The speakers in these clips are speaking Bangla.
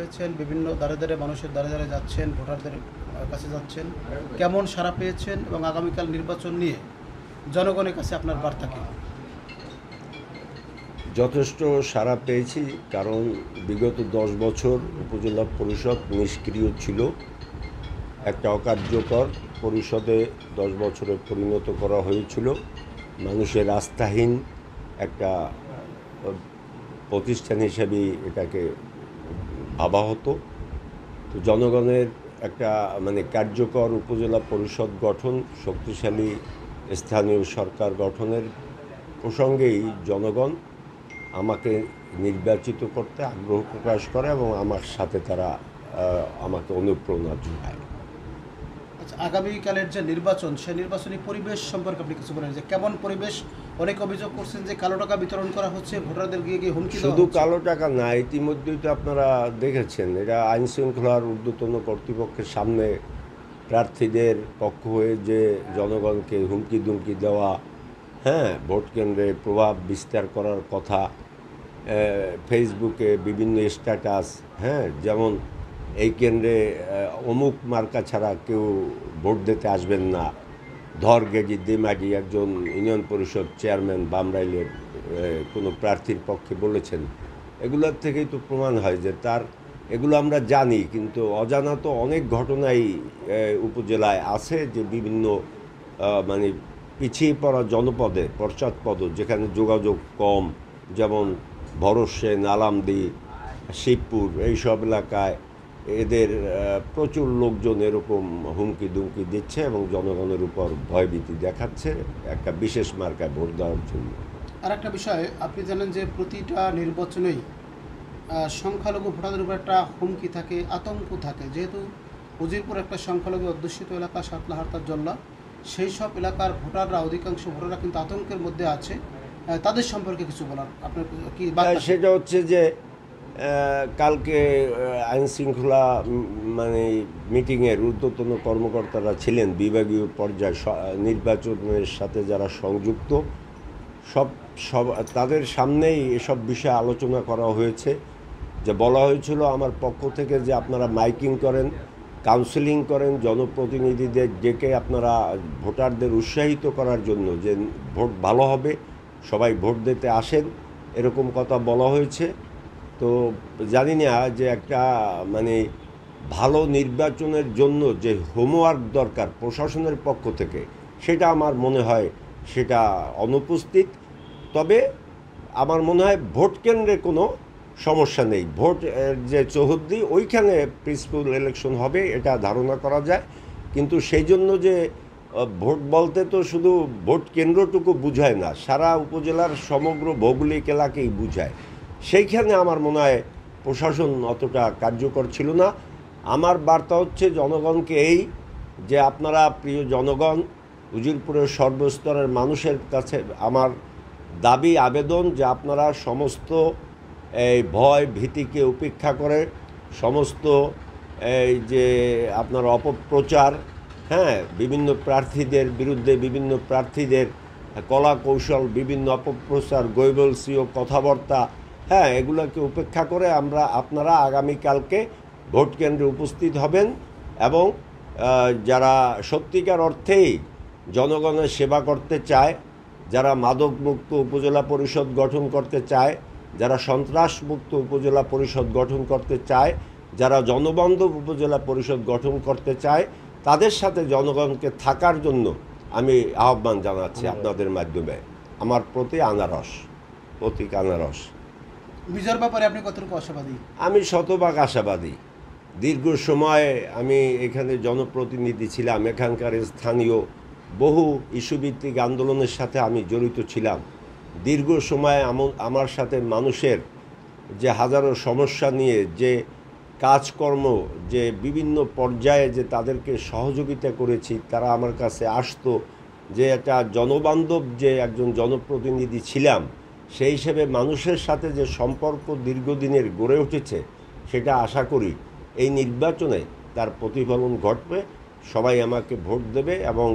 হয়েছেন, বিভিন্ন দাঁড়ে দাঁড়ে মানুষের দাঁড়ে দাঁড়ে যাচ্ছেন, ভোটারদের কাছে যাচ্ছেন, কেমন সাড়া পেয়েছেন এবং আগামীকাল নির্বাচন নিয়ে জনগণের কাছে আপনার বার্তা কি? যথেষ্ট সাড়া পেয়েছি, কারণ বিগত 10 বছর উপজেলা পরিষদ নিষ্ক্রিয় ছিল। একটা অকার্যকর পরিষদে 10 বছরে পরিণত করা হয়েছিল। মানুষের আস্থাহীন একটা প্রতিষ্ঠান হিসেবে এটাকে ভাবা হতো। তো জনগণের একটা কার্যকর উপজেলা পরিষদ গঠন, শক্তিশালী স্থানীয় সরকার গঠনের প্রসঙ্গেই জনগণ আমাকে নির্বাচিত করতে আগ্রহ প্রকাশ করে এবং আমার সাথে তারা আমাকে অনুপ্রেরণা যোগায়। আচ্ছা, আগামীকালের যে নির্বাচন, সেই নির্বাচনী পরিবেশ সম্পর্কে আপনি কিছু বলেন যে কেমন পরিবেশ? অনেক অভিযোগ করছেন যে কালো টাকা বিতরণ করা হচ্ছে, ভোটারদের গিয়ে গিয়ে হুমকি দেওয়া শুধু হচ্ছে। কালো টাকা না, ইতিমধ্যেই তো আপনারা দেখেছেন, এটা আইন শৃঙ্খলার ঊর্ধ্বতন কর্তৃপক্ষের সামনে প্রার্থীদের পক্ষ হয়ে যে জনগণকে হুমকি দুমকি দেওয়া, ভোট কেন্দ্রে প্রভাব বিস্তার করার কথা, ফেসবুকে বিভিন্ন স্ট্যাটাস, যেমন এই কেন্দ্রে অমুক মার্কা ছাড়া কেউ ভোট দিতে আসবেন না, ধরগেজি দিমাগি একজন ইউনিয়ন পরিষদ চেয়ারম্যান বামরাইলের কোনো প্রার্থীর পক্ষে বলেছেন। এগুলোর থেকেই তো প্রমাণ হয় যে তার এগুলো আমরা জানি, কিন্তু অজানা তো অনেক ঘটনাই উপজেলায় আছে, যে বিভিন্ন পিছিয়ে পড়া জনপদে, পশ্চাৎপদ, যেখানে যোগাযোগ কম, যেমন ভরসে, নালামদি, শিবপুর, এইসব এলাকায় এদের প্রচুর লোকজন এরকম হুমকি দুমকি দিচ্ছে এবং জনগণের উপর ভয়ভীতি দেখাচ্ছে একটা বিশেষ মার্কায় ভোট দেওয়ার জন্য। আর একটা বিষয়, আপনি জানেন যে প্রতিটা নির্বাচনেই সংখ্যালঘু ভোটারদের উপর একটা হুমকি থাকে, আতঙ্ক থাকে। যেহেতু উজিরপুর একটা সংখ্যালঘু অধ্যুষিত এলাকা, সাতলাহারতার জল্লা, সেই সব এলাকার ভোটাররা, অধিকাংশ ভোটাররা কিন্তু আতঙ্কের মধ্যে আছে। তাদের সম্পর্কে কিছু বলার আপনার কি বার্তা? সেটা হচ্ছে যে কালকে আইন শৃঙ্খলা মিটিংয়ের ঊর্ধ্বতন কর্মকর্তারা ছিলেন, বিভাগীয় পর্যায়ে নির্বাচনের সাথে যারা সংযুক্ত, সব তাদের সামনেই এসব বিষয়ে আলোচনা করা হয়েছে। যে বলা হয়েছিল আমার পক্ষ থেকে যে আপনারা মাইকিং করেন, কাউন্সেলিং করেন, জনপ্রতিনিধিদের ডেকে আপনারা ভোটারদের উৎসাহিত করার জন্য যে ভোট ভালো হবে, সবাই ভোট দিতে আসেন, এরকম কথা বলা হয়েছে। তো জানি না যে একটা ভালো নির্বাচনের জন্য যে হোমওয়ার্ক দরকার প্রশাসনের পক্ষ থেকে, সেটা আমার মনে হয় সেটা অনুপস্থিত। তবে আমার মনে হয় ভোট কেন্দ্রে কোনো সমস্যা নেই। ভোট যে চৌহদ্দি, ওইখানে পিসফুল ইলেকশন হবে এটা ধারণা করা যায়। কিন্তু সেই জন্য যে ভোট বলতে তো শুধু ভোট কেন্দ্রটুকু বুঝায় না, সারা উপজেলার সমগ্র ভৌগোলিক এলাকেই বুঝায়। সেইখানে আমার মনে হয় প্রশাসন অতটা কার্যকর ছিল না। আমার বার্তা হচ্ছে জনগণকে এই, যে আপনারা প্রিয় জনগণ, উজিরপুরের সর্বস্তরের মানুষের কাছে আমার দাবি আবেদন যে আপনারা সমস্ত এই ভয় ভীতিকে উপেক্ষা করে, সমস্ত এই যে আপনার অপপ্রচার, বিভিন্ন প্রার্থীদের বিরুদ্ধে বিভিন্ন প্রার্থীদের কলা কৌশল, বিভিন্ন অপপ্রচার, গৈবলসীয় কথাবার্তা, এগুলোকে উপেক্ষা করে আপনারা আগামীকালকে ভোট কেন্দ্রে উপস্থিত হবেন এবং যারা সত্যিকার অর্থেই জনগণের সেবা করতে চায়, যারা মাদকমুক্ত উপজেলা পরিষদ গঠন করতে চায়, যারা সন্ত্রাসমুক্ত উপজেলা পরিষদ গঠন করতে চায়, যারা জনবান্ধব উপজেলা পরিষদ গঠন করতে চায়, তাদের সাথে জনগণকে থাকার জন্য আমি আহ্বান জানাচ্ছি আপনাদের মাধ্যমে। আমার প্রতি আনারস, প্রতীক আনারস। বিজয়ের ব্যাপারে আপনি কতটুকু আশাবাদী? আমি শতভাগ আশাবাদী। দীর্ঘ সময় আমি এখানে জনপ্রতিনিধি ছিলাম, এখানকার স্থানীয় বহু ইস্যুভিত্তিক আন্দোলনের সাথে আমি জড়িত ছিলাম। দীর্ঘ সময় আমার সাথে মানুষের যে হাজারো সমস্যা নিয়ে যে কাজকর্ম, যে বিভিন্ন পর্যায়ে যে তাদেরকে সহযোগিতা করেছি, তারা আমার কাছে আসতো, যে একটা জনবান্ধব যে একজন জনপ্রতিনিধি ছিলাম, সেই হিসেবে মানুষের সাথে যে সম্পর্ক দীর্ঘদিনের গড়ে উঠেছে, সেটা আশা করি এই নির্বাচনে তার প্রতিফলন ঘটবে। সবাই আমাকে ভোট দেবে এবং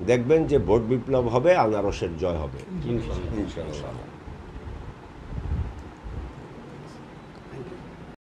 দেখবেন যে ভোট বিপ্লব হবে, আনারসের জয় হবে ইনশাআল্লাহ।